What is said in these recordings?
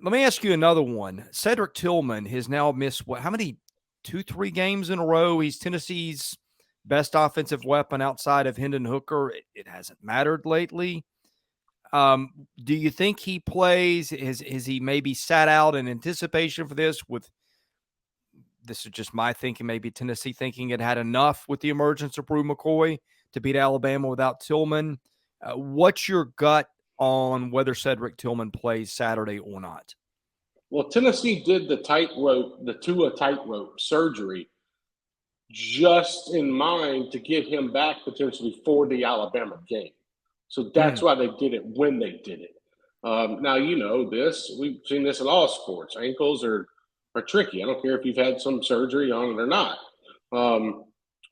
Let me ask you another one. Cedric Tillman has now missed how many 2-3 games in a row? He's Tennessee's best offensive weapon outside of Hendon Hooker. It hasn't mattered lately. Do you think he plays? Has he maybe sat out in anticipation for this? This is just my thinking. Maybe Tennessee thinking it had enough with the emergence of Brew McCoy to beat Alabama without Tillman. What's your gut on whether Cedric Tillman plays Saturday or not? Well, Tennessee did the Tua tightrope surgery just in mind to get him back potentially for the Alabama game. So that's why they did it when they did it. Now, you know this. We've seen this in all sports. Ankles are tricky. I don't care if you've had some surgery on it or not.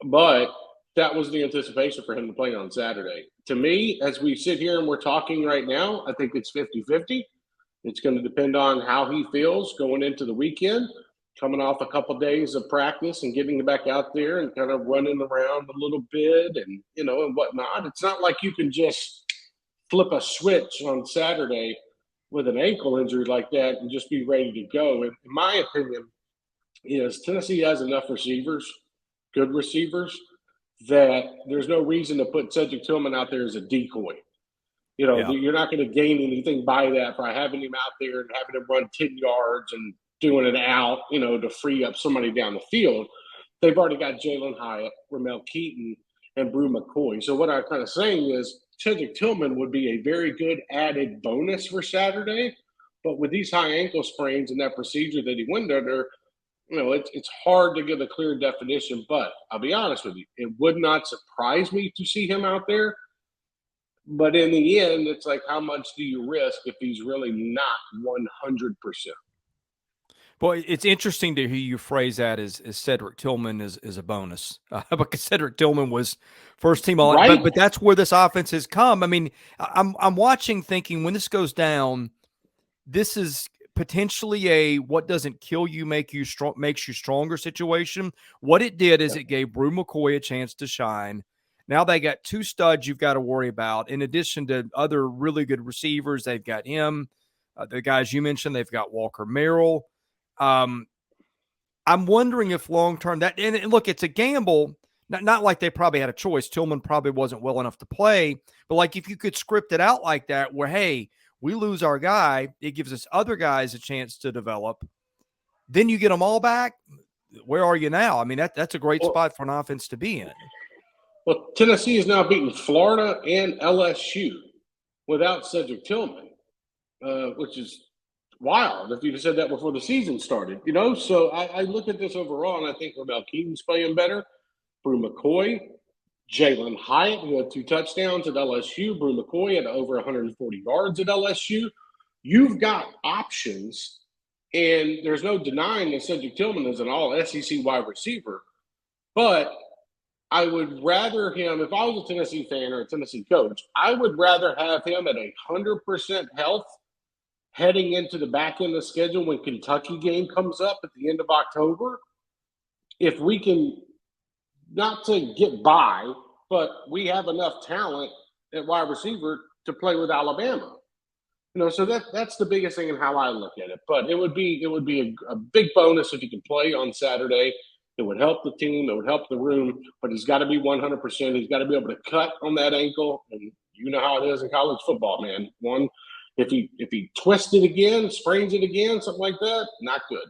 But that was the anticipation for him to play on Saturday. To me, as we sit here and we're talking right now, I think it's 50-50. It's going to depend on how he feels going into the weekend, coming off a couple of days of practice and getting back out there and kind of running around a little bit and, you know, and whatnot. It's not like you can just flip a switch on Saturday with an ankle injury like that and just be ready to go. In my opinion, is Tennessee has enough receivers, good receivers, that there's no reason to put Cedric Tillman out there as a decoy. You know, You're not going to gain anything by that by having him out there and having him run 10 yards and doing it out, you know, to free up somebody down the field. They've already got Jalen Hyatt, Ramel Keaton, and Brew McCoy. So what I'm kind of saying is Cedric Tillman would be a very good added bonus for Saturday. But with these high ankle sprains and that procedure that he went under, you know, it's hard to get a clear definition. But I'll be honest with you, it would not surprise me to see him out there. But in the end, it's like, how much do you risk if he's really not 100%? Boy, it's interesting to hear you phrase that as Cedric Tillman is a bonus because Cedric Tillman was first team all, right. but that's where this offense has come. I mean, I'm watching, thinking when this goes down, this is potentially a what doesn't kill you makes you stronger situation. What it did is it gave Brew McCoy a chance to shine. Now they got two studs you've got to worry about. In addition to other really good receivers, they've got him. The guys you mentioned, they've got Walker Merrill. I'm wondering if long-term that – and look, it's a gamble. Not like they probably had a choice. Tillman probably wasn't well enough to play. But, like, if you could script it out like that where, hey, we lose our guy, it gives us other guys a chance to develop. Then you get them all back. Where are you now? I mean, that's a great spot for an offense to be in. Well, Tennessee is now beating Florida and LSU without Cedric Tillman, which is wild if you'd have said that before the season started, you know? So I look at this overall, and I think Ramel Keaton's playing better. Brew McCoy, Jalen Hyatt, who had 2 touchdowns at LSU. Brew McCoy had over 140 yards at LSU. You've got options, and there's no denying that Cedric Tillman is an all-SEC wide receiver. But I would rather him, if I was a Tennessee fan or a Tennessee coach, I would rather have him at 100% health heading into the back end of the schedule when Kentucky game comes up at the end of October. If we can, not to get by, but we have enough talent at wide receiver to play with Alabama. You know, so that's the biggest thing in how I look at it. But it would be a big bonus if he can play on Saturday. It would help the team. It would help the room. But he's got to be 100%. He's got to be able to cut on that ankle. And you know how it is in college football, man. If he twists it again, sprains it again, something like that, not good.